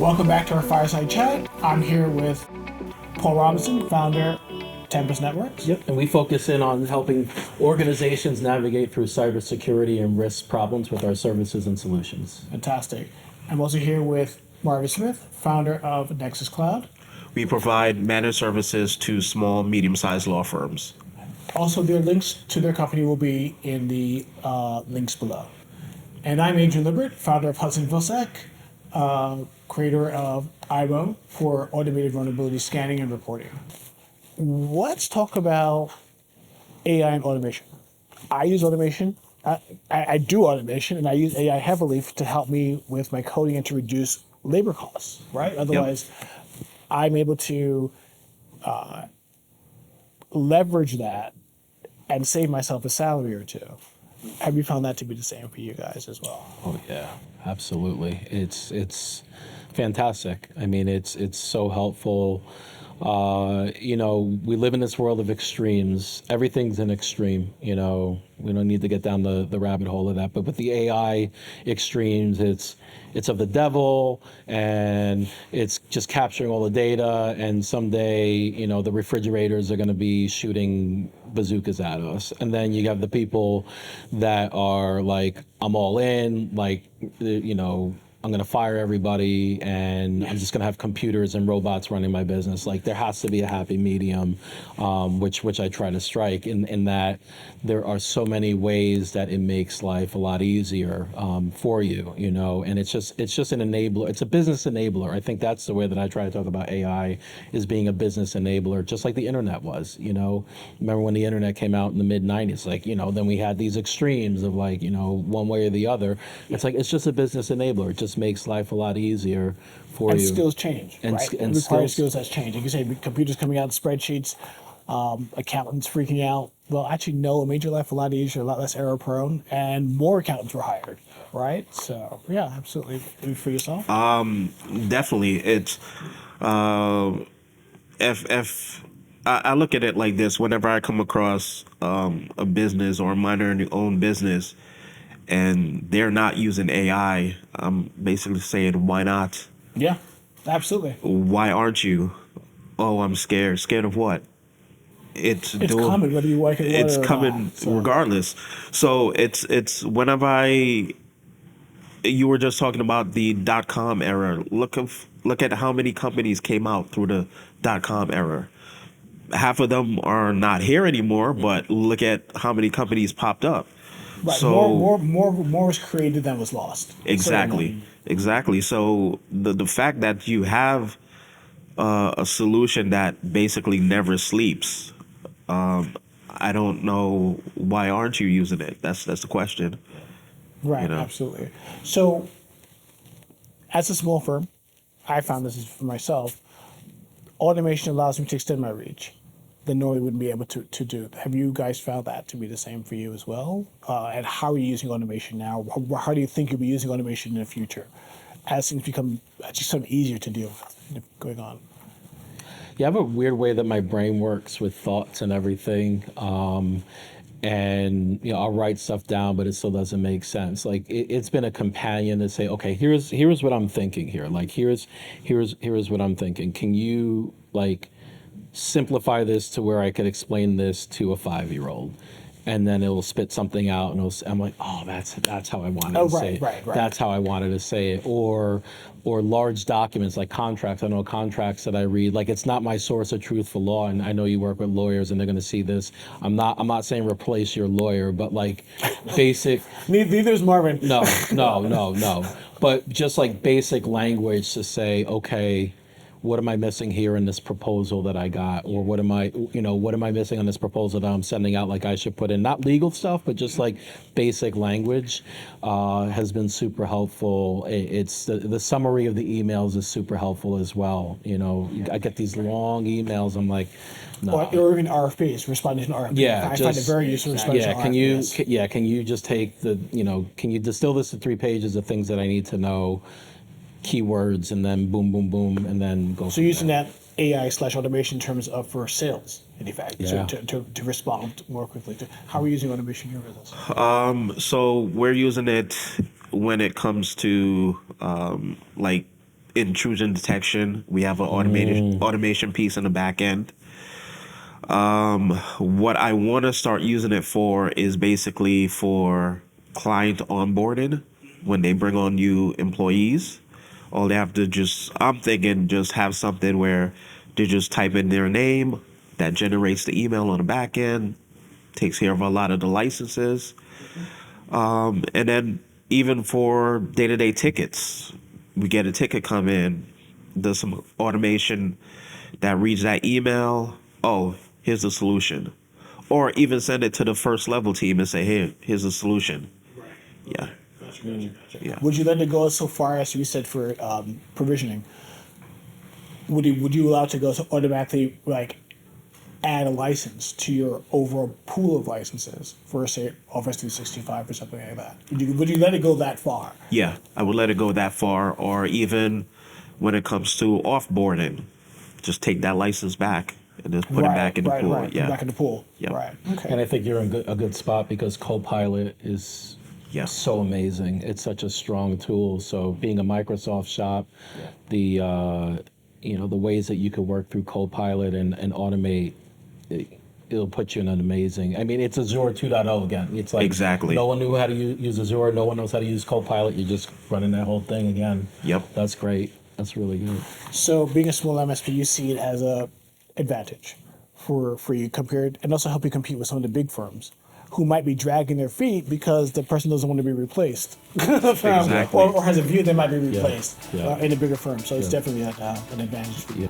Welcome back to our Fireside Chat. I'm here with Paul Robinson, founder, Tempest Networks. Yep, and we focus in on helping organizations navigate through cybersecurity and risk problems with our services and solutions. Fantastic. I'm also here with Marvin Smith, founder of Nexus Cloud. We provide managed services to small, medium-sized law firms. Also, their links to their company will be in the links below. And I'm Adrian Libert, founder of Hudson Vilsack, creator of IMO for automated vulnerability scanning and reporting. Let's talk about AI and automation. I use automation. I do automation, and I use AI heavily to help me with my coding and to reduce labor costs, right? Otherwise, I'm able to leverage that and save myself a salary or two. Have you found that to be the same for you guys as well? Oh yeah, absolutely. It's fantastic. I mean, it's so helpful. We live in this world of extremes. Everything's an extreme. We don't need to get down the rabbit hole of that. But with the AI extremes, it's of the devil, and it's just capturing all the data. And someday, the refrigerators are going to be shooting bazookas at us. And then you have the people that are like, I'm all in, like, I'm going to fire everybody and I'm just going to have computers and robots running my business. Like, there has to be a happy medium, which I try to strike in that there are so many ways that it makes life a lot easier for you, and it's just an enabler. It's a business enabler. I think that's the way that I try to talk about AI, is being a business enabler, just like the internet was. Remember when the internet came out in the mid 90s, then we had these extremes of one way or the other. It's like, it's just a business enabler. It just makes life a lot easier for and you. Skills change, and right? And skills has changed. You can say computers coming out in spreadsheets, accountants freaking out. Well, actually, no, it made your life a lot easier, a lot less error prone, and more accountants were hired, right? So, yeah, absolutely. For yourself? Definitely. It's if I look at it like this: whenever I come across a business or a minor-owned business, and they're not using AI, I'm basically saying, why not? Yeah, absolutely. Why aren't you? Oh, I'm scared. Scared of what? It's coming, whether you like it or not. It's coming regardless. So it's whenever you were just talking about the .com era. Look at how many companies came out through the .com era. Half of them are not here anymore, but look at how many companies popped up. Right. So more was created than was lost. Exactly. So the fact that you have a solution that basically never sleeps, I don't know, why aren't you using it? That's the question. Right. Absolutely. So, as a small firm, I found this is for myself. Automation allows me to extend my reach that normally wouldn't be able to do. Have you guys found that to be the same for you as well? And how are you using automation now? How do you think you'll be using automation in the future as things become actually something easier to deal with going on? Yeah, I have a weird way that my brain works with thoughts and everything. And I'll write stuff down, but it still doesn't make sense. Like, it's been a companion to say, okay, here's what I'm thinking here. Like, here's what I'm thinking. Can you simplify this to where I could explain this to a 5-year-old? And then it will spit something out, and I'm like, oh, that's how I wanted to say it. Right. That's how I wanted to say it. Or large documents like contracts. I know contracts that I read. Like, it's not my source of truth for law, and I know you work with lawyers, and they're going to see this. I'm not saying replace your lawyer, but basic. Neither's Marvin. No. But just basic language to say, okay, what am I missing here in this proposal that I got? Or what am I missing on this proposal that I'm sending out? I should put in, not legal stuff, but just basic language has been super helpful. It's the summary of the emails is super helpful as well. I get these long emails. I'm like, no. Or even RFPs, responding to RFPs. Yeah, I find it very useful. Can you just take can you distill this to 3 pages of things that I need to know? Keywords, and then boom, and then go. So using that AI/automation in terms of for sales, in effect, to respond more quickly. How are you using automation in your business? So we're using it when it comes to intrusion detection. We have an automation piece in the back end. What I want to start using it for is basically for client onboarding when they bring on new employees. All they have to I'm thinking just have something where they just type in their name that generates the email on the back end, takes care of a lot of the licenses. And then even for day-to-day tickets, we get a ticket come in, does some automation that reads that email. Oh, here's the solution. Or even send it to the first level team and say, here's the solution. Right. Yeah. Gotcha. Yeah. Would you let it go so far as you said for provisioning? Would you allow it to go to automatically like add a license to your overall pool of licenses for say Office 365 or something like that? Would you let it go that far? Yeah, I would let it go that far. Or even when it comes to offboarding, just take that license back and just put it back in the pool. Right. Yeah. Back in the pool. Yeah. Right. Okay. And I think you're in a good spot because Copilot is Yeah. so amazing. It's such a strong tool. So being a Microsoft shop, the the ways that you could work through Copilot and automate, it'll put you in an amazing. I mean, it's Azure 2.0 again. It's like Exactly. no one knew how to use Azure. No one knows how to use Copilot. You're just running that whole thing again. Yep. That's great. That's really good. So being a small MSP, you see it as a advantage for you compared, and also help you compete with some of the big firms who might be dragging their feet because the person doesn't want to be replaced, Exactly. or has a view they might be replaced Yeah. in a bigger firm. So it's definitely an advantage for you. Yeah.